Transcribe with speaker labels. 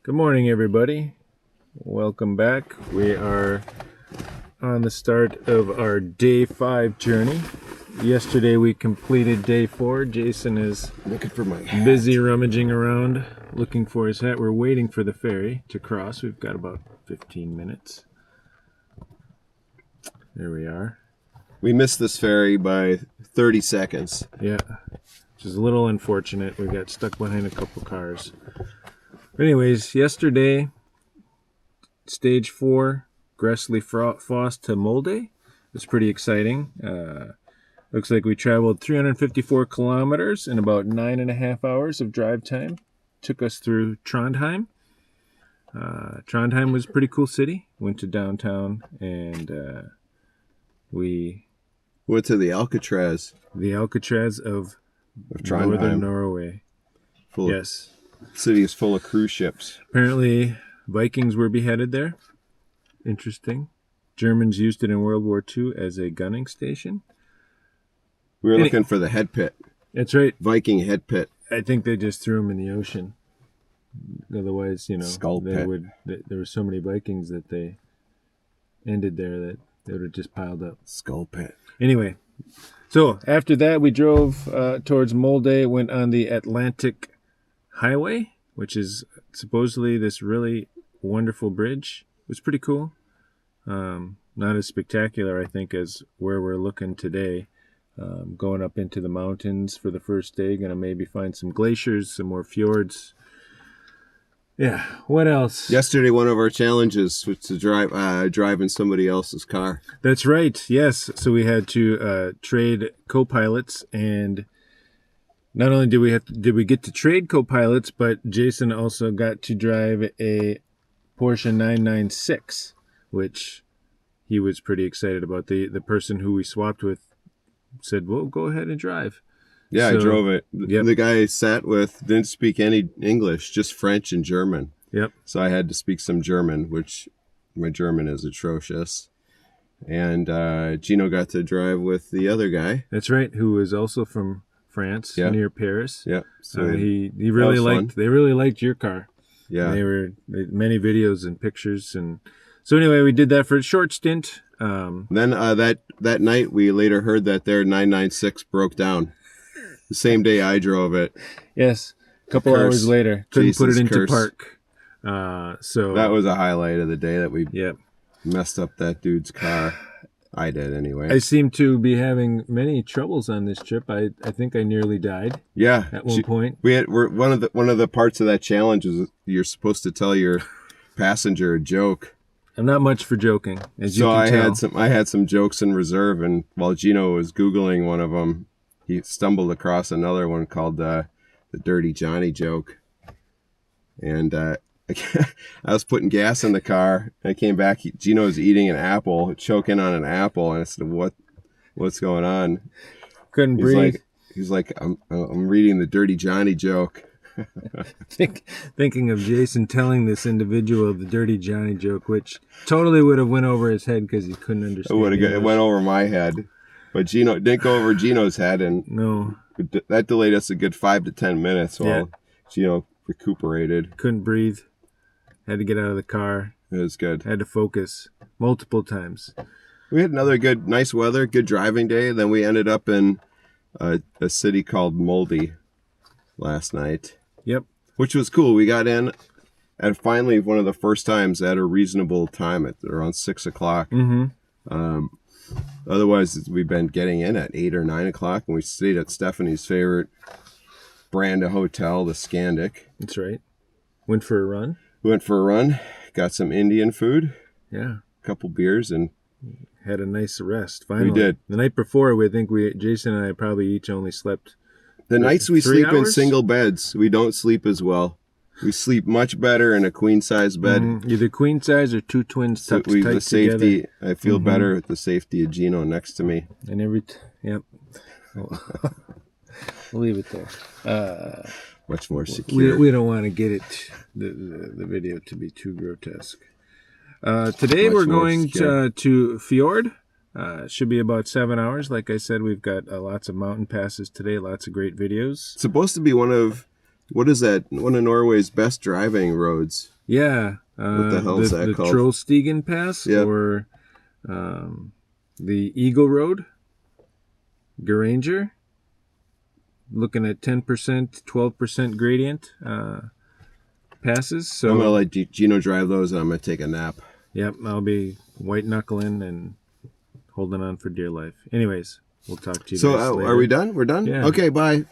Speaker 1: Good morning, everybody. Welcome back. We are on the start of our day 5 journey. Yesterday we completed day 4. Jason is
Speaker 2: looking for my hat.
Speaker 1: Busy rummaging around looking for his hat. We're waiting for the ferry to cross. We've got about 15 minutes. There we are.
Speaker 2: We missed this ferry by 30 seconds.
Speaker 1: Yeah, which is a little unfortunate. We got stuck behind a couple cars. Anyways, yesterday, stage 4, Gressley Foss to Molde. It was pretty exciting. Looks like we traveled 354 kilometers in about 9.5 hours of drive time. Took us through Trondheim. Trondheim was a pretty cool city. Went to downtown and we
Speaker 2: went to the Alcatraz.
Speaker 1: The Alcatraz of
Speaker 2: Trondheim.
Speaker 1: Northern Norway. Yes.
Speaker 2: City is full of cruise ships.
Speaker 1: Apparently, Vikings were beheaded there. Interesting. Germans used it in World War II as a gunning station.
Speaker 2: We were looking for the head pit.
Speaker 1: That's right.
Speaker 2: Viking head pit.
Speaker 1: I think they just threw them in the ocean. Otherwise,
Speaker 2: Skull pit.
Speaker 1: There were so many Vikings that they ended there that they would have just piled up.
Speaker 2: Skull pit.
Speaker 1: Anyway, so after that, we drove towards Molde, went on the Atlantic Highway, which is supposedly this really wonderful bridge. It was pretty cool. Not as spectacular, I think, as where we're looking today. Going up into the mountains for the first day. Gonna maybe find some glaciers, some more fjords. Yeah. What else?
Speaker 2: Yesterday, one of our challenges was to drive in somebody else's car.
Speaker 1: That's right. Yes. So we had to trade co-pilots, and not only did we get to trade co-pilots, but Jason also got to drive a Porsche 996, which he was pretty excited about. The person who we swapped with said, "Well, go ahead and drive."
Speaker 2: Yeah,
Speaker 1: So,
Speaker 2: I drove it.
Speaker 1: Yep.
Speaker 2: The guy I sat with didn't speak any English, just French and German.
Speaker 1: Yep.
Speaker 2: So I had to speak some German, which my German is atrocious. And Gino got to drive with the other guy.
Speaker 1: That's right, who was also from France, near Paris.
Speaker 2: Yeah.
Speaker 1: So he really liked. They really liked your car.
Speaker 2: Yeah.
Speaker 1: They many videos and pictures, and so anyway, we did that for a short stint.
Speaker 2: Then that night, we later heard that their 996 broke down. The same day I drove it.
Speaker 1: Yes, a couple hours later, couldn't put it into park. So
Speaker 2: that was a highlight of the day that we messed up that dude's car. I did anyway.
Speaker 1: I seem to be having many troubles on this trip. I think I nearly died.
Speaker 2: Yeah,
Speaker 1: at one point.
Speaker 2: We're one of the parts of that challenge is you're supposed to tell your passenger a joke.
Speaker 1: I'm not much for joking, as you can tell.
Speaker 2: I had some jokes in reserve, and while Gino was Googling one of them, he stumbled across another one called the Dirty Johnny joke. And I was putting gas in the car. I came back. Gino was eating an apple, choking on an apple, and I said, "What's going on?"
Speaker 1: Couldn't breathe.
Speaker 2: He's like, I'm reading the Dirty Johnny joke.
Speaker 1: Thinking of Jason telling this individual the Dirty Johnny joke, which totally would have went over his head because he couldn't understand.
Speaker 2: It went over my head, but Gino didn't go over Gino's head, and
Speaker 1: no,
Speaker 2: that delayed us a good 5 to 10 minutes while Gino recuperated.
Speaker 1: Couldn't breathe. Had to get out of the car.
Speaker 2: It was good.
Speaker 1: Had to focus multiple times.
Speaker 2: We had another nice weather, good driving day. Then we ended up in a city called Molde last night.
Speaker 1: Yep.
Speaker 2: Which was cool. We got in at finally one of the first times at a reasonable time at around 6 o'clock.
Speaker 1: Mm-hmm.
Speaker 2: Otherwise, we've been getting in at 8 or 9 o'clock, and we stayed at Stephanie's favorite brand of hotel, the Scandic.
Speaker 1: That's right. Went for a run.
Speaker 2: Got some Indian food.
Speaker 1: Yeah.
Speaker 2: A couple beers, and
Speaker 1: had a nice rest. Finally,
Speaker 2: we did.
Speaker 1: The night before, Jason and I probably each only slept.
Speaker 2: The nights we sleep
Speaker 1: hours?
Speaker 2: in single beds, we don't sleep as well. We sleep much better in a queen size bed.
Speaker 1: Either queen size or two twins tucked tight
Speaker 2: the safety,
Speaker 1: together.
Speaker 2: I feel better with the safety of Gino next to me.
Speaker 1: And yep. We'll leave it there.
Speaker 2: Much more secure.
Speaker 1: We don't want to get the video to be too grotesque. Today we're going to Fjord. Should be about 7 hours. Like I said, we've got lots of mountain passes today, lots of great videos.
Speaker 2: It's supposed to be one of What is that? One of Norway's best driving roads.
Speaker 1: Yeah.
Speaker 2: What the hell is that
Speaker 1: the
Speaker 2: called?
Speaker 1: Trollstigen Pass,
Speaker 2: Yep.
Speaker 1: or the Eagle Road, Geranger. Looking at 10%, 12% gradient passes. So
Speaker 2: I'm gonna let Gino drive those, and I'm gonna take a nap.
Speaker 1: Yep, I'll be white knuckling and holding on for dear life. Anyways, we'll talk to you
Speaker 2: So
Speaker 1: guys later.
Speaker 2: are we done? We're done.
Speaker 1: Yeah.
Speaker 2: Okay. Bye.